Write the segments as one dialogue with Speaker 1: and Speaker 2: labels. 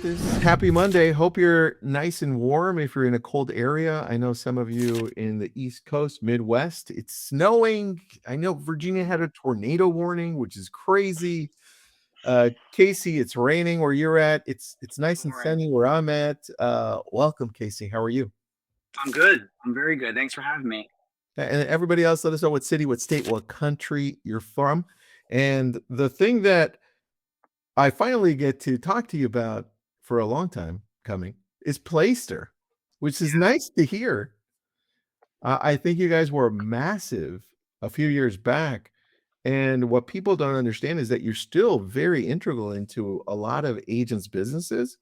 Speaker 1: this happy Monday. Hope you're nice and warm if you're in a cold area. I know some of you in the East Coast, Midwest, it's snowing. I know Virginia had a tornado warning, which is crazy. Casey, it's raining where you're at. It's nice and
Speaker 2: All right.
Speaker 1: sunny where I'm at. Welcome, Casey. How are you?
Speaker 2: I'm good. I'm very good. Thanks for having me.
Speaker 1: And everybody else, let us know what city, what state, what country you're from. And the thing that I finally get to talk to you about for a long time coming is Playster, which is nice to hear. I think you guys were massive a few years back. And what people don't understand is that you're still very integral into a lot of agents' businesses,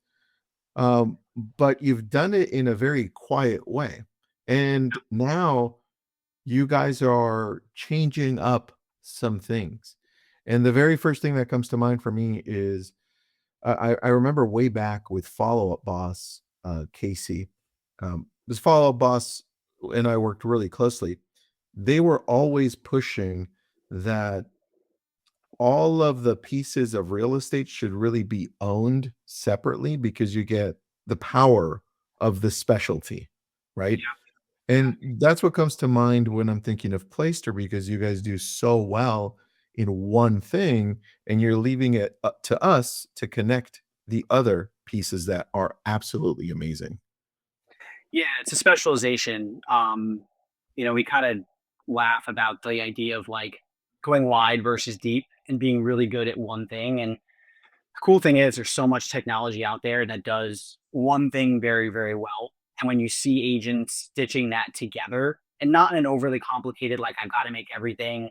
Speaker 1: but you've done it in a very quiet way. And now you guys are changing up some things. And the very first thing that comes to mind for me is I remember way back with Follow Up Boss, Casey. This Follow Up Boss and I worked really closely. They were always pushing that all of the pieces of real estate should really be owned separately because you get the power of the specialty, right?
Speaker 2: Yeah.
Speaker 1: And that's what comes to mind when I'm thinking of Playster because you guys do so well in one thing and you're leaving it up to us to connect the other pieces that are absolutely amazing.
Speaker 2: Yeah, it's a specialization. We kind of laugh about the idea of like going wide versus deep and being really good at one thing. And the cool thing is there's so much technology out there that does one thing very, very well. And when you see agents stitching that together and not in an overly complicated, like I've got to make everything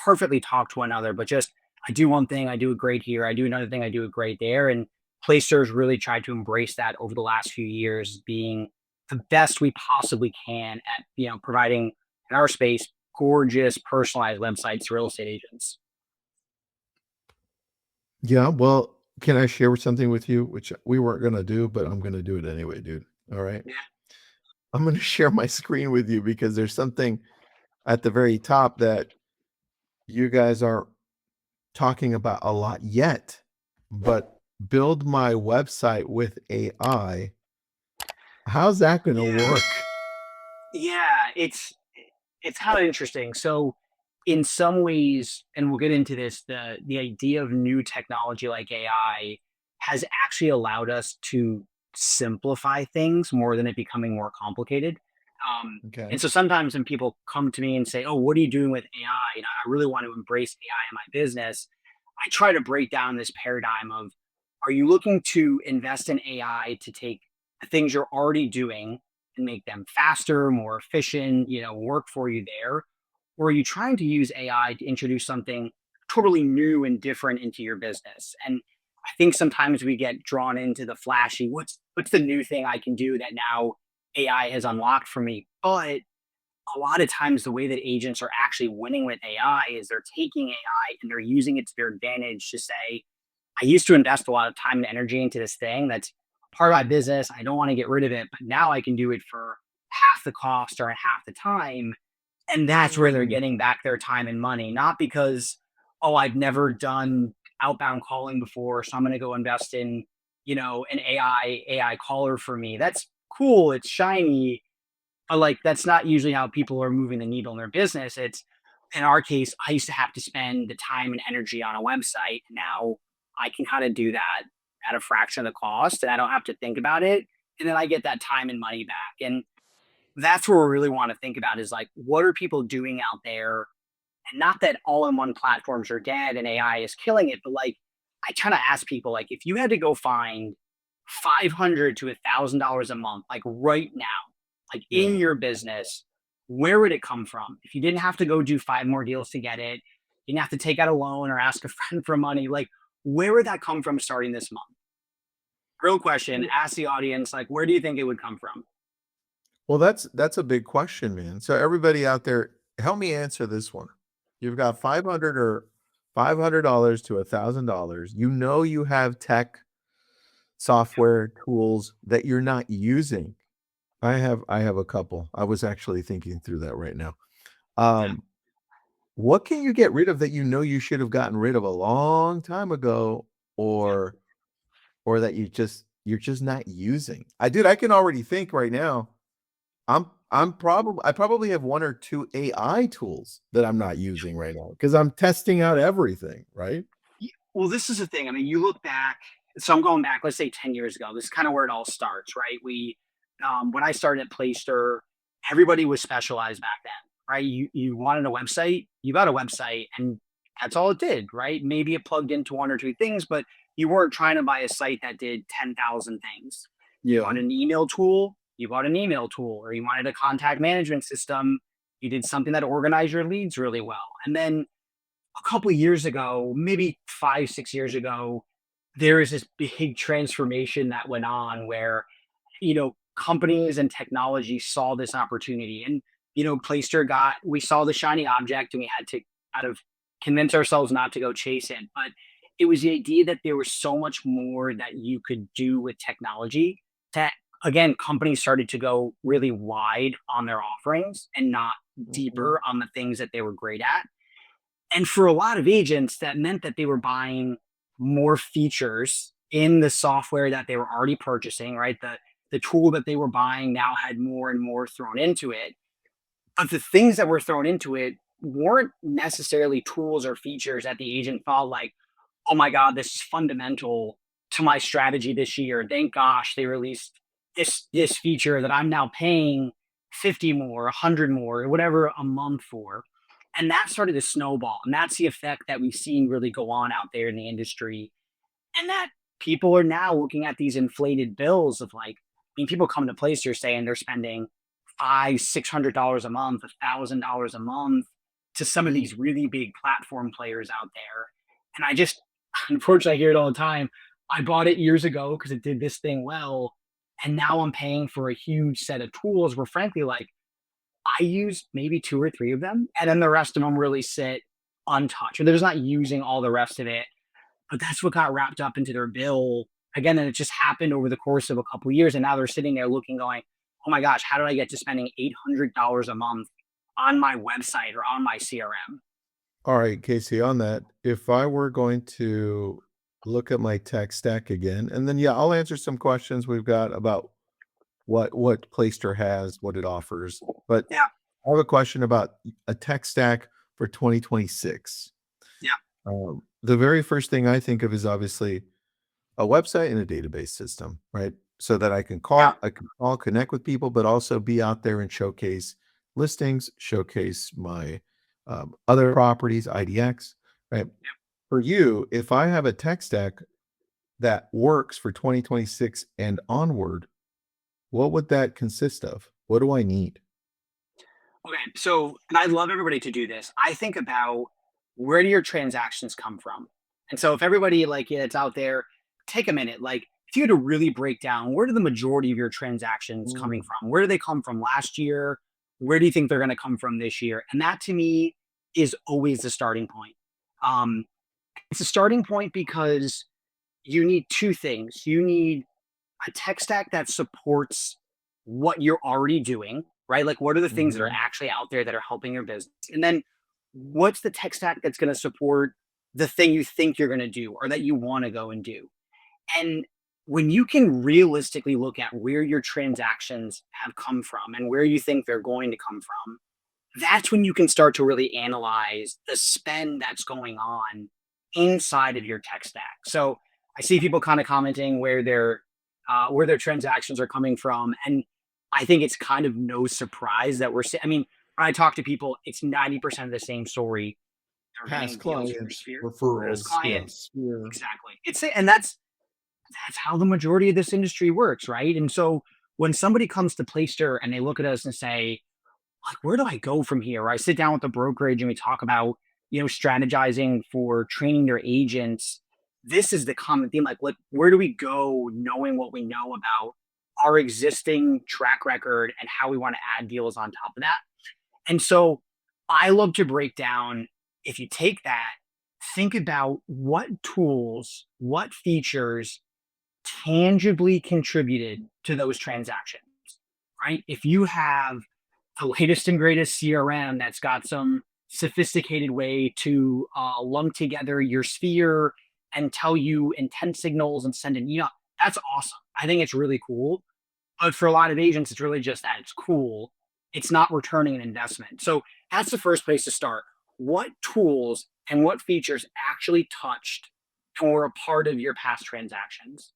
Speaker 2: perfectly talk to one another, but just I do one thing, I do it great here, I do another thing, I do it great there. And Placers really tried to embrace that over the last few years, being the best we possibly can at providing in our space gorgeous personalized websites to real estate agents.
Speaker 1: Yeah, well, can I share something with you, which we weren't gonna do, but I'm gonna do it anyway, dude. All right.
Speaker 2: Yeah.
Speaker 1: I'm gonna share my screen with you because there's something at the very top that you guys aren't talking about a lot yet, but build my website with AI. How's that gonna
Speaker 2: Yeah.
Speaker 1: work?
Speaker 2: Yeah, it's kind of interesting. So in some ways, and we'll get into this, the idea of new technology like AI has actually allowed us to simplify things more than it becoming more complicated. And
Speaker 1: Okay.
Speaker 2: so sometimes when people come to me and say, "Oh, what are you doing with AI?" And I really want to embrace AI in my business. I try to break down this paradigm of, are you looking to invest in AI to take the things you're already doing and make them faster, more efficient, work for you there? Or are you trying to use AI to introduce something totally new and different into your business? And I think sometimes we get drawn into the flashy, what's the new thing I can do that now AI has unlocked for me? But a lot of times the way that agents are actually winning with AI is they're taking AI and they're using it to their advantage to say, I used to invest a lot of time and energy into this thing that's part of my business. I don't want to get rid of it, but now I can do it for half the cost or half the time. And that's where they're
Speaker 1: Mm.
Speaker 2: getting back their time and money, not because, oh, I've never done outbound calling before, so I'm going to go invest in, an AI caller for me. That's cool. It's shiny. But like that's not usually how people are moving the needle in their business. It's in our case, I used to have to spend the time and energy on a website. Now I can kind of do that at a fraction of the cost and I don't have to think about it. And then I get that time and money back. And that's where we really want to think about is like, what are people doing out there? And not that all in one platforms are dead and AI is killing it, but like, I kind of ask people, like, if you had to go find 500 to $1,000 a month, like right now, like in
Speaker 1: Yeah.
Speaker 2: your business, where would it come from? If you didn't have to go do five more deals to get it, you didn't have to take out a loan or ask a friend for money, like, where would that come from starting this month? Real question. Ask the audience, like, where do you think it would come from?
Speaker 1: Well, that's a big question, man. So everybody out there, help me answer this one. You've got 500 or $500 to $1,000. You know you have tech software tools that you're not using. I have a couple. I was actually thinking through that right now.
Speaker 2: Yeah.
Speaker 1: Um, what can you get rid of that you know you should have gotten rid of a long time ago
Speaker 2: Yeah.
Speaker 1: or that you're just not using. I can already think right now, I probably have 1 or 2 AI tools that I'm not using right now because 'cause I'm testing out everything, right?
Speaker 2: Well, this is the thing. I mean, you look back. So I'm going back, let's say 10 years ago. This is kind of where it all starts, right? When I started at Playster, everybody was specialized back then, right? You wanted a website, you got a website, and that's all it did, right? Maybe it plugged into 1 or 2 things, but you weren't trying to buy a site that did 10,000 things. You
Speaker 1: Yeah.
Speaker 2: wanted an email tool, you bought an email tool, or you wanted a contact management system, you did something that organized your leads really well. And then a couple of years ago, maybe 5, 6 years ago, there is this big transformation that went on where, companies and technology saw this opportunity. And, we saw the shiny object and we had to kind of convince ourselves not to go chase it. But it was the idea that there was so much more that you could do with technology that, again, companies started to go really wide on their offerings and not
Speaker 1: Mhm.
Speaker 2: deeper on the things that they were great at. And for a lot of agents, that meant that they were buying more features in the software that they were already purchasing, right? The tool that they were buying now had more and more thrown into it. But the things that were thrown into it weren't necessarily tools or features that the agent felt like, oh my God, this is fundamental to my strategy this year. Thank gosh they released this feature that I'm now paying 50 more, 100 more, or whatever a month for. And that started to snowball. And that's the effect that we've seen really go on out there in the industry. And that people are now looking at these inflated bills of like, I mean, people come to place here saying they're spending $500, $600 a month, $1,000 a month to some of
Speaker 1: Mm.
Speaker 2: these really big platform players out there. And I just, unfortunately, I hear it all the time. I bought it years ago because it did this thing well. And now I'm paying for a huge set of tools where, frankly, like I use maybe 2 or 3 of them. And then the rest of them really sit untouched. Or they're just not using all the rest of it, but that's what got wrapped up into their bill. Again, and it just happened over the course of a couple of years. And now they're sitting there looking, going, oh my gosh, how did I get to spending $800 a month on my website or on my CRM?
Speaker 1: All right, Casey, on that, if I were going to look at my tech stack again, and then, yeah, I'll answer some questions we've got about what Playster has, what it offers. But
Speaker 2: Yeah.
Speaker 1: I have a question about a tech stack for 2026.
Speaker 2: Yeah.
Speaker 1: The very first thing I think of is obviously a website and a database system, right? So that
Speaker 2: Yeah.
Speaker 1: I can call, connect with people, but also be out there and showcase listings, showcase my other properties, IDX, right? For you, if I have a tech stack that works for 2026 and onward, what would that consist of? What do I need?
Speaker 2: Okay. So, and I'd love everybody to do this. I think about where do your transactions come from? And so, if everybody like it's out there, take a minute. Like, if you had to really break down where do the majority of your transactions coming
Speaker 1: Mm,
Speaker 2: from? Where do they come from last year? Where do you think they're going to come from this year? And that to me is always the starting point. Um, it's a starting point because you need 2 things. You need a tech stack that supports what you're already doing, right? Like, what are the things that are
Speaker 1: mhm.
Speaker 2: actually out there that are helping your business? And then, what's the tech stack that's going to support the thing you think you're going to do or that you want to go and do? And when you can realistically look at where your transactions have come from and where you think they're going to come from, that's when you can start to really analyze the spend that's going on inside of your tech stack. So I see people kind of commenting where their transactions are coming from, and I think it's kind of no surprise that we're. I mean, when I talk to people, it's 90% of the same story. They're
Speaker 1: Past
Speaker 2: getting deals from
Speaker 1: clients,
Speaker 2: Sphere, as
Speaker 1: referrals,
Speaker 2: clients.
Speaker 1: yes. Yeah.
Speaker 2: Exactly. And that's how the majority of this industry works, right? And so when somebody comes to Playster and they look at us and say, like, where do I go from here? Or I sit down with the brokerage and we talk about, strategizing for training their agents. This is the common theme. Like, where do we go knowing what we know about our existing track record and how we want to add deals on top of that? And so I love to break down, if you take that, think about what tools, what features tangibly contributed to those transactions, right? If you have the latest and greatest CRM that's got some sophisticated way to lump together your sphere and tell you intent signals and send an email. That's awesome. I think it's really cool. But for a lot of agents, it's really just that it's cool. It's not returning an investment. So that's the first place to start. What tools and what features actually touched and were a part of your past transactions?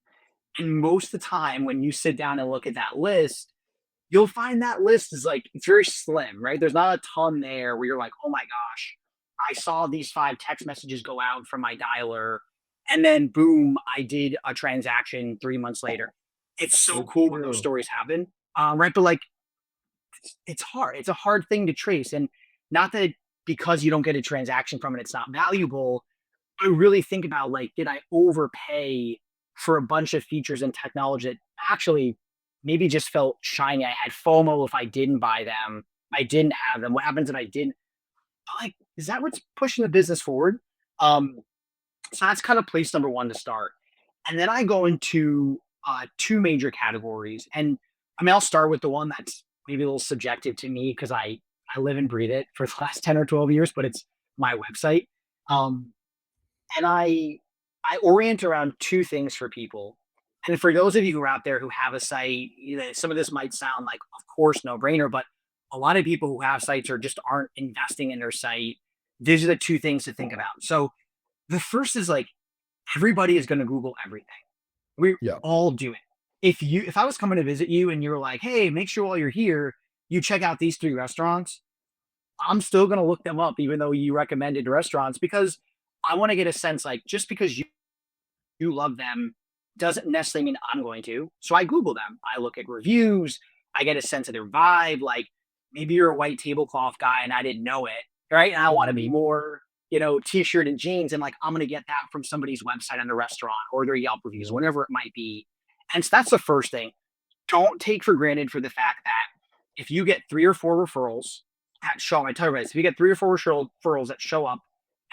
Speaker 2: And most of the time, when you sit down and look at that list, you'll find that list is like, it's very slim, right? There's not a ton there where you're like, oh my gosh, I saw these 5 text messages go out from my dialer. And then boom, I did a transaction 3 months later. It's so
Speaker 1: It's
Speaker 2: cool when those
Speaker 1: true.
Speaker 2: stories happen. Right. But like, it's hard. It's a hard thing to trace. And not that because you don't get a transaction from it, it's not valuable. I really think about like, did I overpay for a bunch of features and technology that actually maybe just felt shiny? I had FOMO if I didn't buy them. I didn't have them. What happens if I didn't? Like, is that what's pushing the business forward? Um, so that's kind of place number one to start. And then I go into two major categories. And I mean, I'll start with the one that's maybe a little subjective to me because I live and breathe it for the last 10 or 12 years, but it's my website. Um, and I orient around two things for people. And for those of you who are out there who have a site, some of this might sound like, of course, no brainer, but a lot of people who have sites or just aren't investing in their site. These are the two things to think about. So the first is like everybody is going to Google everything. We
Speaker 1: Yeah.
Speaker 2: all do it. If I was coming to visit you and you were like, hey, make sure while you're here, you check out these 3 restaurants, I'm still going to look them up, even though you recommended restaurants, because I want to get a sense like just because you love them doesn't necessarily mean I'm going to. So I Google them. I look at reviews. I get a sense of their vibe. Like maybe you're a white tablecloth guy and I didn't know it. Right. And I want to be
Speaker 1: Mhm.
Speaker 2: more, t-shirt and jeans. And like, I'm going to get that from somebody's website on the restaurant or their Yelp reviews,
Speaker 1: Yeah.
Speaker 2: whatever it might be. And so that's the first thing. Don't take for granted for the fact that if you get 3 or 4 referrals that show, I tell you this, if you get 3 or 4 referrals that show up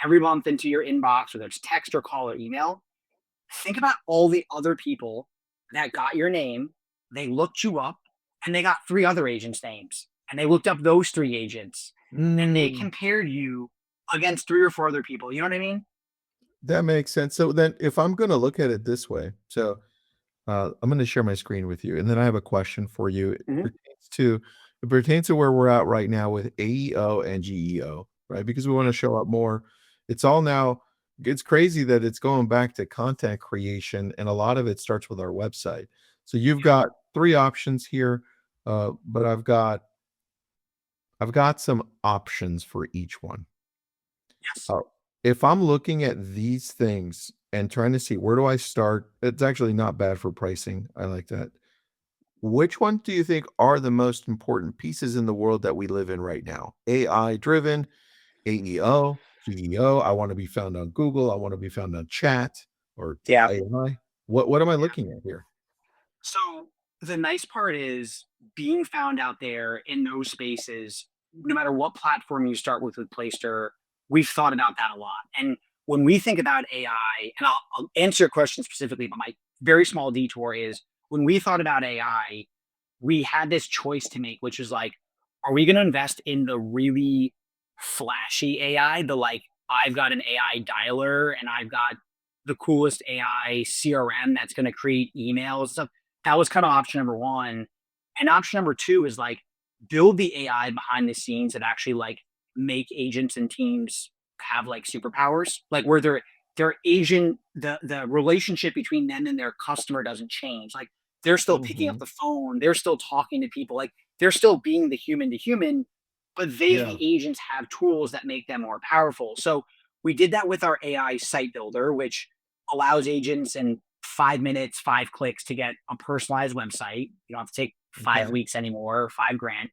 Speaker 2: every month into your inbox, whether it's text or call or email, think about all the other people that got your name, they looked you up, and they got 3 other agents' names, and they looked up those 3 agents, and they
Speaker 1: Mm,
Speaker 2: compared you against 3 or 4 other people. You know what I mean?
Speaker 1: that makes sense. So then if I'm gonna look at it this way, so I'm gonna share my screen with you, and then I have a question for you. It
Speaker 2: Mhm.
Speaker 1: pertains to where we're at right now with AEO and GEO, right? Because we wanna show up more. It's all now it's crazy that it's going back to content creation, and a lot of it starts with our website. So you've
Speaker 2: Yeah.
Speaker 1: got 3 options here, but I've got some options for each one.
Speaker 2: Yes.
Speaker 1: Uh, if I'm looking at these things and trying to see where do I start, it's actually not bad for pricing. I like that. Which ones do you think are the most important pieces in the world that we live in right now? AI driven, AEO, GEO. I want to be found on Google. I want to be found on chat or
Speaker 2: Yeah.
Speaker 1: AI. What am I looking at here?
Speaker 2: So the nice part is being found out there in those spaces, no matter what platform you start with Playster, we've thought about that a lot. And when we think about AI, and I'll answer your question specifically, but my very small detour is when we thought about AI, we had this choice to make, which was like, are we going to invest in the really flashy AI, the like, I've got an AI dialer and I've got the coolest AI CRM that's going to create emails and stuff? That was kind of option number one. And option number two is like build the AI behind the scenes that actually like make agents and teams have like superpowers, like where their agent, the relationship between them and their customer doesn't change. Like they're still picking up
Speaker 1: Mhm.
Speaker 2: the phone, they're still talking to people, like they're still being the human to human, but they, the
Speaker 1: Yeah.
Speaker 2: agents, have tools that make them more powerful. So we did that with our AI site builder, which allows agents in 5 minutes, 5 clicks to get a personalized website. You don't have to take five
Speaker 1: Okay.
Speaker 2: weeks anymore, or 5 grand.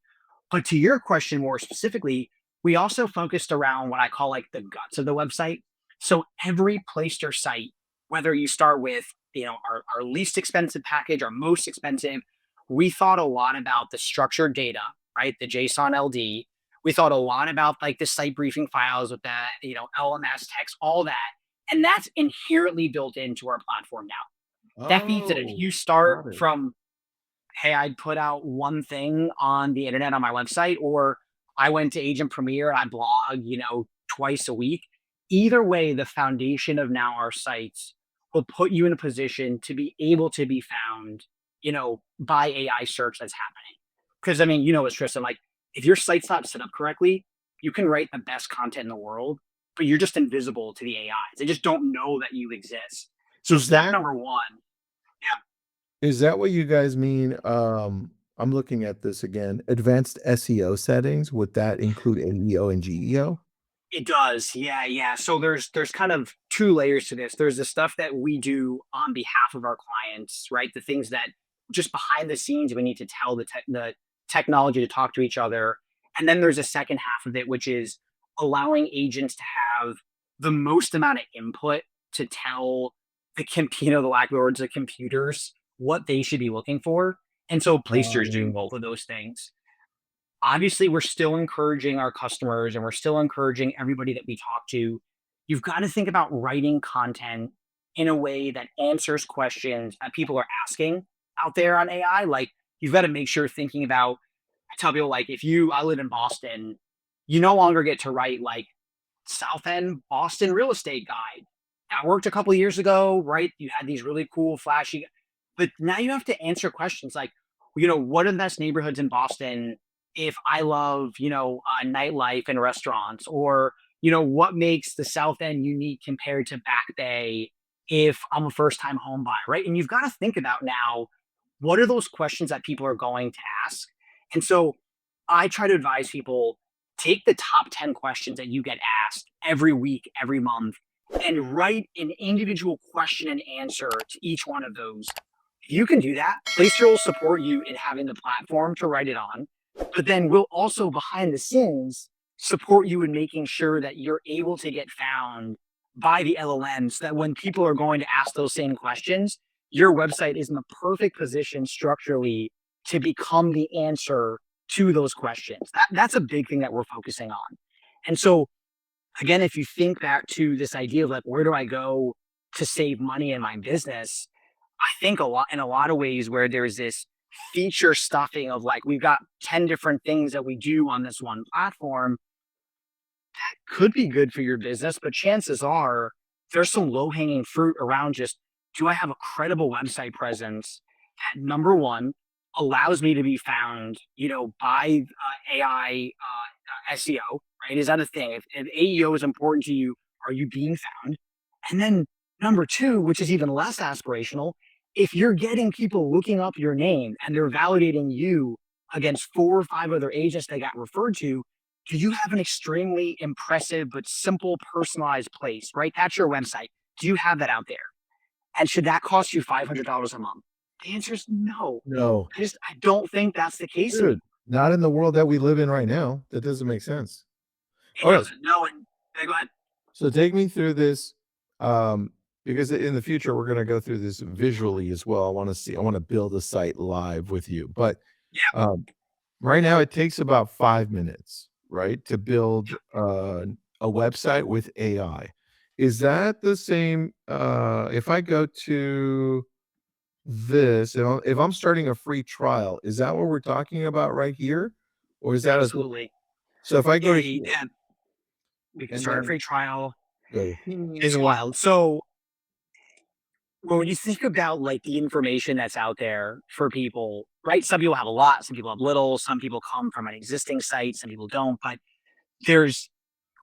Speaker 2: But to your question more specifically, we also focused around what I call like the guts of the website. So every Playster site, whether you start with our least expensive package, our most expensive, we thought a lot about the structured data, right? The JSON LD. We thought a lot about like the site briefing files with the LMS text, all that, and that's inherently built into our platform now. That means that if
Speaker 1: Oh,
Speaker 2: you start
Speaker 1: got it.
Speaker 2: from, hey, I'd put out one thing on the internet on my website, or I went to Agent Premier, I blog, twice a week. Either way, the foundation of now our sites will put you in a position to be able to be found, by AI search that's happening. Because I mean, it's Tristan, like if your site's not set up correctly, you can write the best content in the world, but you're just invisible to the AIs. They just don't know that you exist. So
Speaker 1: Is
Speaker 2: step
Speaker 1: that
Speaker 2: number one, yeah,
Speaker 1: is that what you guys mean? I'm looking at this again. Advanced SEO settings, would that include AEO and GEO?
Speaker 2: it does. Yeah, yeah. So there's kind of two layers to this. There's the stuff that we do on behalf of our clients, right? The things that just behind the scenes we need to tell the technology to talk to each other. And then there's a second half of it, which is allowing agents to have the most amount of input to tell the lack of words, the computers what they should be looking for. And so Placer's doing
Speaker 1: Um,
Speaker 2: both of those things. Obviously we're still encouraging our customers and we're still encouraging everybody that we talk to. You've got to think about writing content in a way that answers questions that people are asking out there on AI. Like you've got to make sure thinking about, I tell people like I live in Boston, you no longer get to write like South End Boston real estate guide. I worked a couple of years ago, right? You had these really cool, flashy, but now you have to answer questions like, what are the best neighborhoods in Boston if I love, nightlife and restaurants? Or, what makes the South End unique compared to Back Bay if I'm a first time home buyer, right? And you've got to think about now, what are those questions that people are going to ask? And so I try to advise people take the top 10 questions that you get asked every week, every month, and write an individual question and answer to each one of those. You can do that. Placer will support you in having the platform to write it on, but then we'll also behind the scenes support you in making sure that you're able to get found by the LLMs, that when people are going to ask those same questions, your website is in the perfect position structurally to become the answer to those questions. That's a big thing that we're focusing on. And so, again, if you think back to this idea of like, where do I go to save money in my business? I think in a lot of ways where there's this feature stuffing of like, we've got 10 different things that we do on this one platform could be good for your business, but chances are there's some low hanging fruit around just, do I have a credible website presence that number one allows me to be found, by AI SEO, right? Is that a thing? If AEO is important to you, are you being found? And then number two, which is even less aspirational, if you're getting people looking up your name and they're validating you against 4 or 5 other agents that got referred to, do you have an extremely impressive but simple personalized place, right? That's your website. Do you have that out there? And should that cost you $500 a month? The answer is no.
Speaker 1: no.
Speaker 2: I don't think that's the case anymore.
Speaker 1: Dude, not in the world that we live in right now. That doesn't make sense.
Speaker 2: It
Speaker 1: Alright,
Speaker 2: doesn't. No, and go ahead.
Speaker 1: so take me through this, because in the future, we're gonna go through this visually as well. I wanna build a site live with you, but,
Speaker 2: Yeah,
Speaker 1: um, right now it takes about 5 minutes, right, to build, a website with AI. Is that the same, if I go to this, if I'm starting a free trial, is that what we're talking about right here? Or is that a
Speaker 2: absolutely.
Speaker 1: so if I go
Speaker 2: Yeah,
Speaker 1: to here
Speaker 2: yeah. We can
Speaker 1: and
Speaker 2: start a
Speaker 1: then
Speaker 2: free trial.
Speaker 1: go
Speaker 2: It is wild. So when you think about like the information that's out there for people, right? Some people have a lot, some people have little, some people come from an existing site, some people don't. But there's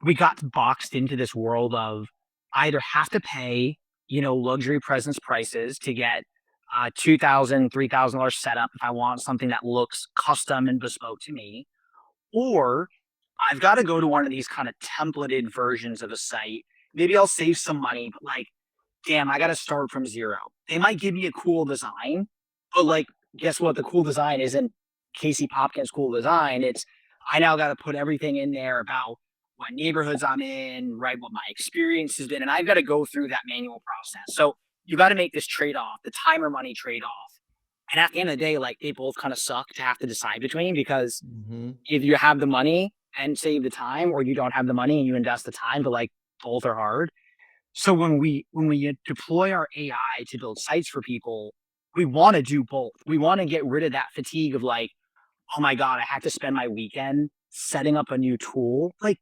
Speaker 2: we got boxed into this world of I either have to pay, luxury presence prices to get $2,000, $3,000 setup if I want something that looks custom and bespoke to me, or I've got to go to one of these kind of templated versions of a site. Maybe I'll save some money, but like, damn, I got to start from zero. They might give me a cool design, but like, guess what? The cool design isn't Casey Popkins' cool design. It's I now got to put everything in there about what neighborhoods I'm in, right? What my experience has been, and I've got to go through that manual process. So you got to make this trade off, the time or money trade off. And at the end of the day, like they both kind of suck to have to decide between because
Speaker 1: Mhm.
Speaker 2: if you have the money and save the time, or you don't have the money and you invest the time, but like both are hard. So when we deploy our AI to build sites for people, we want to do both. We want to get rid of that fatigue of like, oh my God, I have to spend my weekend setting up a new tool. Like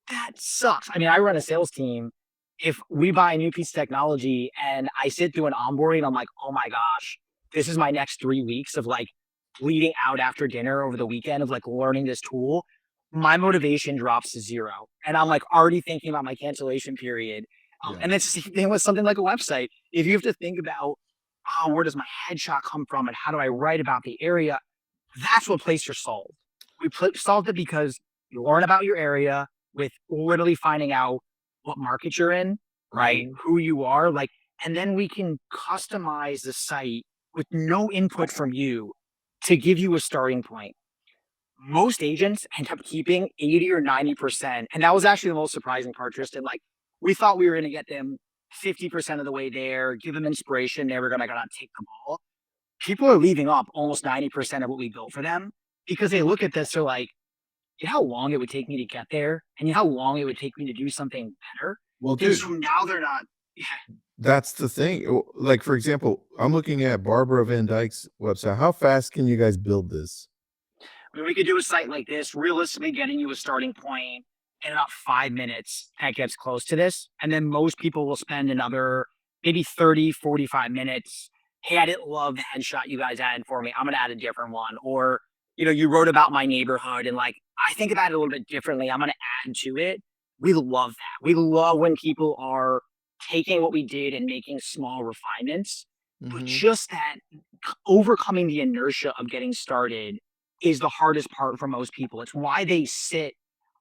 Speaker 2: that sucks. I mean, I run a sales team if we buy a new piece of technology and I sit through an onboarding, I'm like, oh my gosh, this is my next 3 weeks of like bleeding out after dinner over the weekend of like learning this tool. My motivation drops to zero. And I'm like already thinking about my cancellation period.
Speaker 1: Yeah.
Speaker 2: And it's the same thing with something like a website. If you have to think about, oh, where does my headshot come from and how do I write about the area? That's what Placer solved. Solved it because you learn about your area with literally finding out what market you're in, right?
Speaker 1: Mhm.
Speaker 2: Who you are, like, and then we can customize the site with no input from you to give you a starting point. Most agents end up keeping 80 or 90%. And that was actually the most surprising part, Tristan. Like, we thought we were going to get them 50% of the way there, give them inspiration. They were going to take the ball. People are leaving up almost 90% of what we built for them because they look at this, they're like, you know how long it would take me to get there? And you know how long it would take me to do something better?
Speaker 1: Well,
Speaker 2: And
Speaker 1: dude,
Speaker 2: so now they're not, yeah.
Speaker 1: that's the thing. Like, for example, I'm looking at Barbara Van Dyke's website. How fast can you guys build this?
Speaker 2: I mean, we could do a site like this, realistically getting you a starting point in about 5 minutes that gets close to this. And then most people will spend another maybe 30, 45 minutes. Hey, I didn't love the headshot you guys added for me. I'm going to add a different one. Or, you wrote about my neighborhood and like, I think about it a little bit differently. I'm going to add to it. We love that. We love when people are taking what we did and making small refinements, but
Speaker 1: Mhm.
Speaker 2: just that overcoming the inertia of getting started is the hardest part for most people. It's why they sit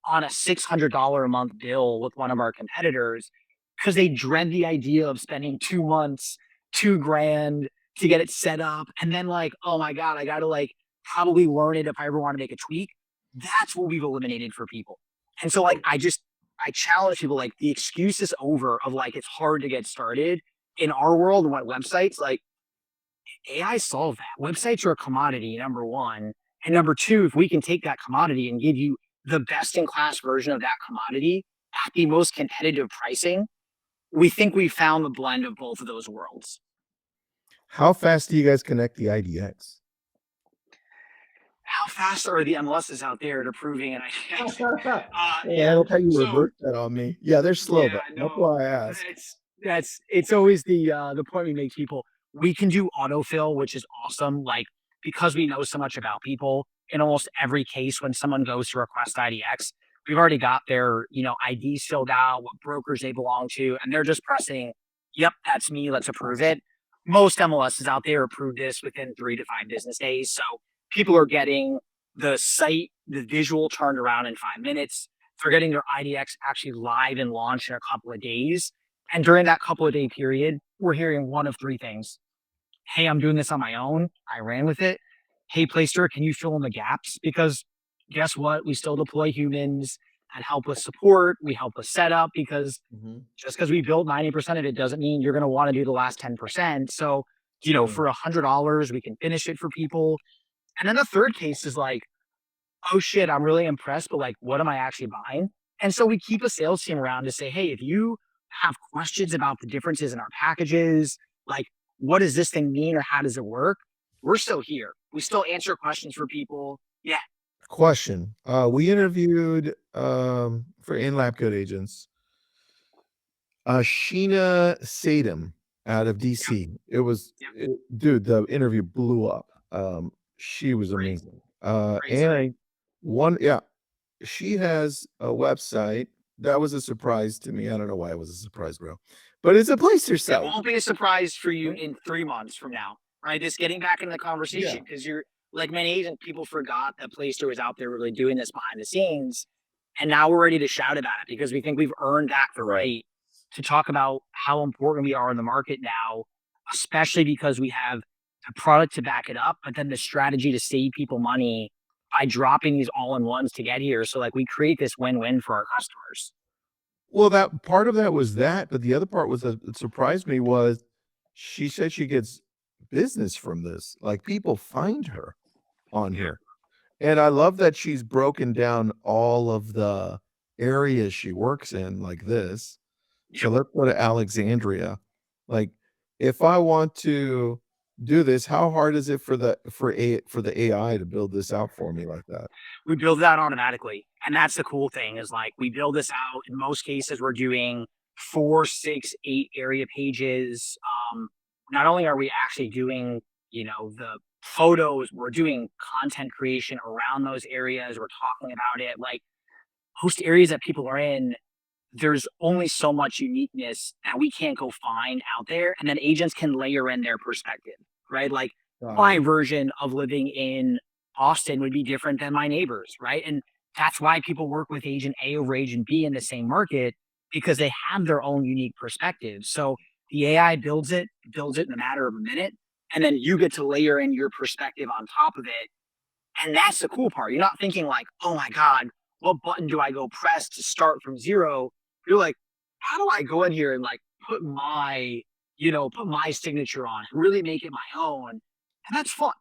Speaker 2: on a $600 a month bill with one of our competitors because they dread the idea of spending 2 months, 2 grand to get it set up. And then, like, oh my God, I got to like probably learn it if I ever want to make a tweak. That's what we've eliminated for people. And so, like, I challenge people like the excuse is over of like it's hard to get started in our world and what websites like AI solved that. Websites are a commodity, number one. And number two, if we can take that commodity and give you the best in class version of that commodity at the most competitive pricing, we think we found the blend of both of those worlds.
Speaker 1: How fast do you guys connect the IDX?
Speaker 2: How fast are the MLSs out there at approving an IDX?
Speaker 1: Yeah, I
Speaker 2: Yeah.
Speaker 1: like how you
Speaker 2: So
Speaker 1: reversed that on me. Yeah, they're slow,
Speaker 2: yeah,
Speaker 1: but that's
Speaker 2: no,
Speaker 1: why I asked.
Speaker 2: it's always the point we make people. We can do autofill, which is awesome. Like because we know so much about people in almost every case when someone goes to request IDX, we've already got their IDs filled out, what brokers they belong to, and they're just pressing, "Yep, that's me. Let's approve it." Most MLSs out there approve this within 3 to 5 business days, so people are getting the site, the visual turned around in 5 minutes. They're getting their IDX actually live and launched in a couple of days. And during that couple of day period, we're hearing one of three things. Hey, I'm doing this on my own. I ran with it. Hey, Playster, can you fill in the gaps? Because guess what? We still deploy humans and help with support. We help with setup because
Speaker 1: Mhm.
Speaker 2: just because we built 90% of it doesn't mean you're going to want to do the last 10%. So,
Speaker 1: True.
Speaker 2: for $100, we can finish it for people. And then the third case is like, oh shit, I'm really impressed, but like, what am I actually buying? And so we keep a sales team around to say, hey, if you have questions about the differences in our packages, like, what does this thing mean or how does it work? We're still here. We still answer questions for people. Yeah.
Speaker 1: Question. We
Speaker 2: Yeah.
Speaker 1: interviewed for in-lab code agents, Sheena Sadam out of
Speaker 2: Yep.
Speaker 1: DC.
Speaker 2: Yep.
Speaker 1: Dude, the interview blew up. She was
Speaker 2: Great.
Speaker 1: amazing.
Speaker 2: Great site.
Speaker 1: And one, yeah, she has a website that was a surprise to me. I don't know why it was a surprise, bro, but it's a Placer
Speaker 2: It
Speaker 1: site.
Speaker 2: won't be a surprise for you
Speaker 1: Right?
Speaker 2: in 3 months from now, right? Just getting back in the
Speaker 1: Yeah.
Speaker 2: conversation because you're like many agents, people forgot that Playster was out there really doing this behind the scenes. And now we're ready to shout about it because we think we've earned back the right to talk about how important we are in the market now, especially because we have the product to back it up, but then the strategy to save people money by dropping these all in ones to get here. So, like, we create this win win for our customers.
Speaker 1: Well, that part of that was that, but the other part was that surprised me was she said she gets business from this. Like people find her on
Speaker 2: Yeah.
Speaker 1: here. And I love that she's broken down all of the areas she works in like this. So
Speaker 2: Yep.
Speaker 1: let's go to Alexandria. Like, if I want to do this, how hard is it for the AI to build this out for me like that?
Speaker 2: We build that automatically. And that's the cool thing is like we build this out. In most cases, we're doing 4, 6, 8 area pages. Not only are we actually doing, the photos, we're doing content creation around those areas. We're talking about it. Like most areas that people are in, there's only so much uniqueness that we can't go find out there. And then agents can layer in their perspective, right? Like
Speaker 1: Got
Speaker 2: my
Speaker 1: it.
Speaker 2: version of living in Austin would be different than my neighbors, right? And that's why people work with agent A over agent B in the same market because they have their own unique perspectives. So the AI builds it in a matter of a minute. And then you get to layer in your perspective on top of it, and that's the cool part. You're not thinking like, oh my God, what button do I go press to start from zero? You're like, how do I go in here and like put my signature on it, really make it my own? And that's fun.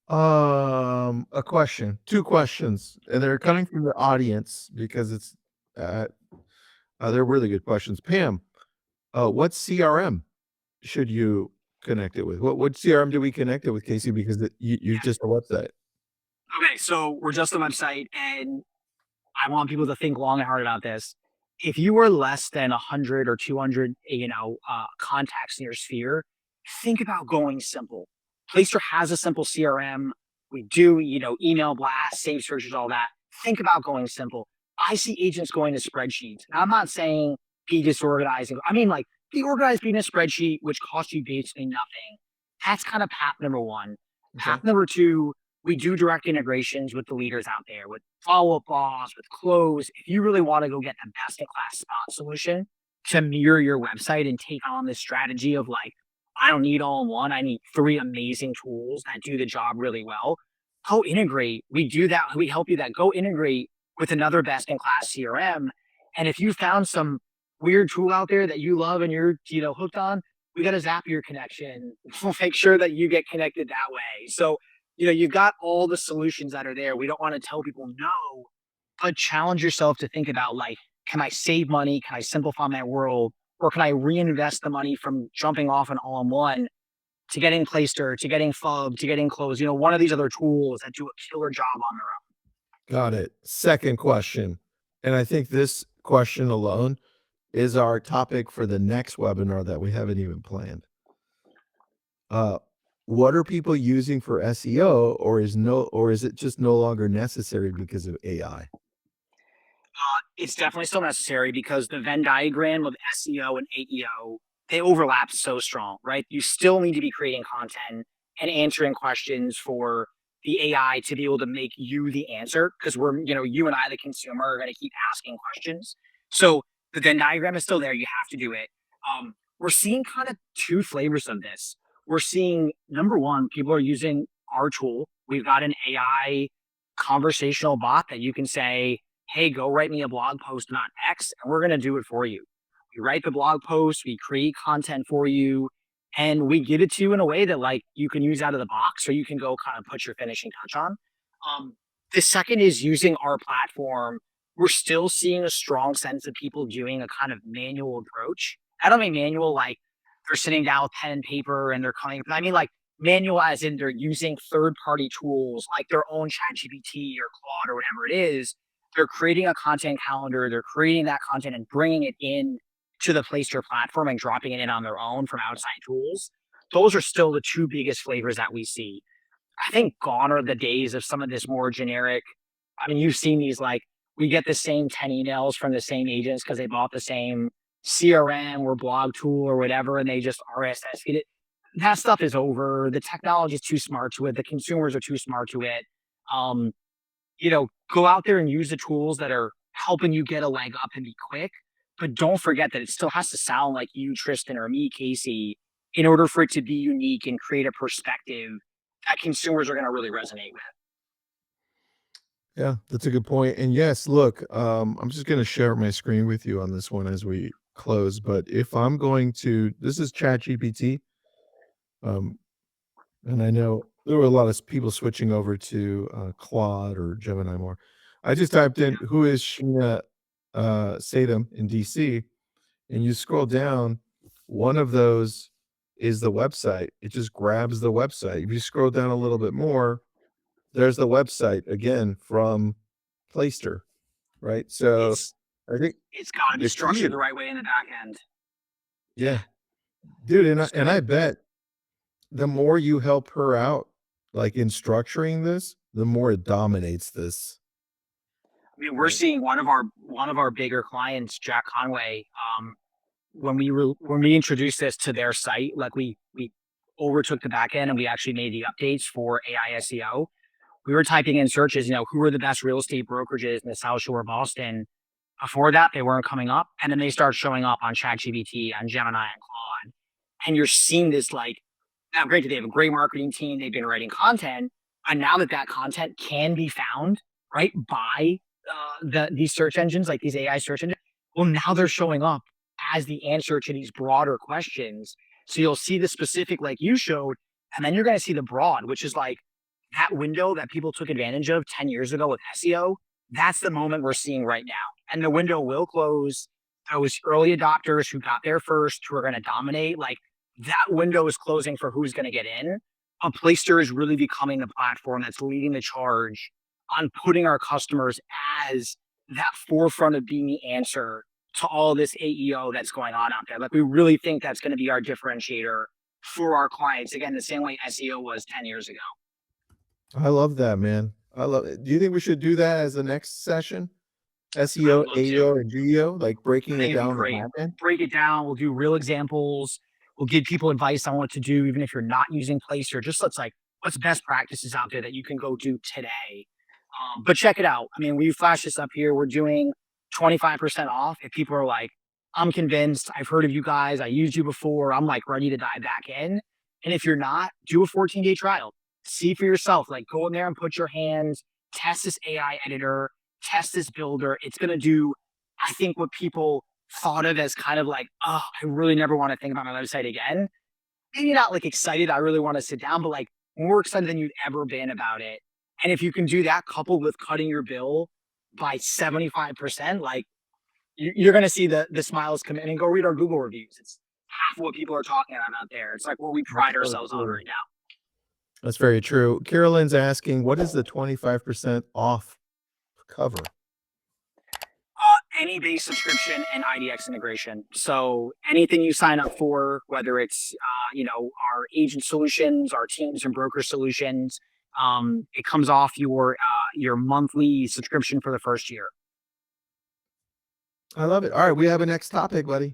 Speaker 1: A question, 2 questions, and they're
Speaker 2: Okay.
Speaker 1: coming from the audience because uh, they're really good questions. Pam, what CRM should you connect it with? What CRM do we connect it with, Casey? Because you use
Speaker 2: Yeah.
Speaker 1: just a website.
Speaker 2: Okay. So we're just a website, and I want people to think long and hard about this. If you are less than 100 or 200, contacts in your sphere, think about going simple. Placer has a simple CRM. We do, email blasts, save searches, all that. Think about going simple. I see agents going to spreadsheets. Now, I'm not saying be disorganized. I mean, like, be organized, be in a spreadsheet, which costs you basically nothing. That's kind of path number one.
Speaker 1: Okay.
Speaker 2: Path number two, we do direct integrations with the leaders out there, with follow-up laws, with close. If you really want to go get the best in class spot solution to mirror your website and take on this strategy of like, I don't need all in one, I need three amazing tools that do the job really well. Go integrate. We do that. We help you that. Go integrate with another best in class CRM. And if you found some weird tool out there that you love and you're, hooked on, we got to zap your connection. We'll make sure that you get connected that way. So, you've got all the solutions that are there. We don't want to tell people no, but challenge yourself to think about like, can I save money? Can I simplify my world? Or can I reinvest the money from jumping off an all in one to getting Playster, to getting Fub, to getting Close, one of these other tools that do a killer job on their
Speaker 1: Got it. Second question, and I think this question alone is our topic for the next webinar that we haven't even planned. Uh, what are people using for SEO, or is it just no longer necessary because of AI?
Speaker 2: It's definitely still necessary because the Venn diagram of SEO and AEO, they overlap so strong, right? You still need to be creating content and answering questions for the AI to be able to make you the answer because you and I, the consumer, are going to keep asking questions. So the Venn diagram is still there. You have to do it. We're seeing kind of two flavors of this. We're seeing number one, people are using our tool. We've got an AI conversational bot that you can say, hey, go write me a blog post on X, and we're going to do it for you. We write the blog post, we create content for you, and we give it to you in a way that like you can use out of the box or you can go kind of put your finishing touch on. The second is using our platform. We're still seeing a strong sense of people doing a kind of manual approach. I don't mean manual like they're sitting down with pen and paper and they're coming. I mean like manual as in they're using third party tools like their own ChatGPT or Claude or whatever it is. They're creating a content calendar. They're creating that content and bringing it in to the Playster platform and dropping it in on their own from outside tools. Those are still the two biggest flavors that we see. I think gone are the days of some of this more generic. I mean, you've seen these like we get the same 10 emails from the same agents because they bought the same CRM or blog tool or whatever, and they just RSS feed it. That stuff is over. The technology is too smart to it. The consumers are too smart to it. Um, go out there and use the tools that are helping you get a leg up and be quick. But don't forget that it still has to sound like you, Tristan, or me, Casey, in order for it to be unique and create a perspective that consumers are going to really resonate with.
Speaker 1: Yeah, that's a good point. And yes, look, I'm just going to share my screen with you on this one as we close. But if I'm going to, this is ChatGPT, um, and I know there were a lot of people switching over to Claude or Gemini more. I just typed in who is Sheena Sadam in DC, and you scroll down. One of those is the website. It just grabs the website. If you scroll down a little bit more, there's the website again from Playster, right? So
Speaker 2: It's
Speaker 1: I think
Speaker 2: It's got to be
Speaker 1: the key,
Speaker 2: structured the right way in the back end.
Speaker 1: yeah, dude,
Speaker 2: So
Speaker 1: and I bet the more you help her out, like in structuring this, the more it dominates this,
Speaker 2: I mean, we're
Speaker 1: right?
Speaker 2: seeing one of our bigger clients, Jack Conway. When we introduced this to their site, like we overtook the back end and we actually made the updates for AI SEO. We were typing in searches, who are the best real estate brokerages in the South Shore of Boston. Before that, they weren't coming up, and then they start showing up on ChatGPT, on Gemini, and Claude. And you're seeing this like, now, granted, they have a great marketing team. They've been writing content, and now that content can be found right by these search engines, like these AI search engines. Well, now they're showing up as the answer to these broader questions. So you'll see the specific, like you showed, and then you're going to see the broad, which is like that window that people took advantage of 10 years ago with SEO. That's the moment we're seeing right now, and the window will close. Those early adopters who got there first, who are going to dominate, like that window is closing for who's going to get in. A Playster is really becoming the platform that's leading the charge on putting our customers as that forefront of being the answer to all this AEO that's going on out there. Like we really think that's going to be our differentiator for our clients. Again, the same way SEO was 10 years ago.
Speaker 1: I love that, man. I love it. Do you think we should do that as the next session?
Speaker 2: I
Speaker 1: SEO,
Speaker 2: would love to.
Speaker 1: AEO, and GEO, like
Speaker 2: I
Speaker 1: breaking
Speaker 2: think
Speaker 1: it
Speaker 2: it'd be
Speaker 1: down the
Speaker 2: great.
Speaker 1: back end?
Speaker 2: Break it down. We'll do real examples. We'll give people advice on what to do, even if you're not using Placer. Just let's like what's best practices out there that you can go do today. But check it out. I mean, we flash this up here. We're doing 25% off. If people are like, I'm convinced, I've heard of you guys, I used you before, I'm like ready to dive back in. And if you're not, do a 14-day trial. See for yourself. Like go in there and put your hands, test this AI editor, test this builder. It's going to do, I think, what people thought of as kind of like, oh, I really never want to think about my website again. Maybe not like excited, I really want to sit down, but like more excited than you've ever been about it. And if you can do that coupled with cutting your bill by 75%, like you're going to see the smiles come in. And go read our Google reviews. It's half what people are talking about out there. It's like what we
Speaker 1: That's
Speaker 2: pride
Speaker 1: so
Speaker 2: ourselves on
Speaker 1: true.
Speaker 2: right now.
Speaker 1: That's very true. Carolyn's asking, what is the 25% off cover?
Speaker 2: Any base subscription and IDX integration. So anything you sign up for, whether it's our agent solutions, our teams and broker solutions, it comes off your monthly subscription for the first year.
Speaker 1: I love it. All right, we have a next topic, buddy.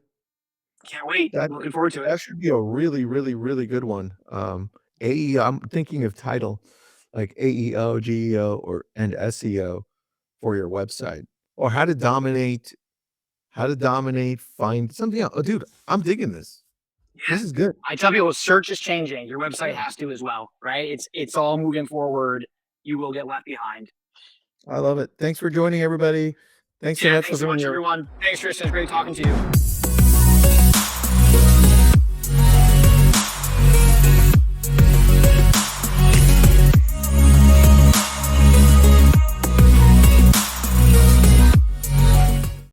Speaker 2: Can't wait.
Speaker 1: That
Speaker 2: Looking forward to it.
Speaker 1: that should be a really, really, really good one. AEO, I'm thinking of title like AEO, GEO, or and SEO for your website, or how to dominate, find something else. Oh, dude, I'm digging this.
Speaker 2: Yeah.
Speaker 1: This is good.
Speaker 2: I tell people search is changing. Your website
Speaker 1: Yeah.
Speaker 2: has to as well, right? It's all moving forward. You will get left behind.
Speaker 1: I love it. Thanks for joining, everybody. Thanks so
Speaker 2: Yeah,
Speaker 1: much for
Speaker 2: thanks so
Speaker 1: being
Speaker 2: much,
Speaker 1: here.
Speaker 2: everyone. Thanks, Tristan. It's great talking to you.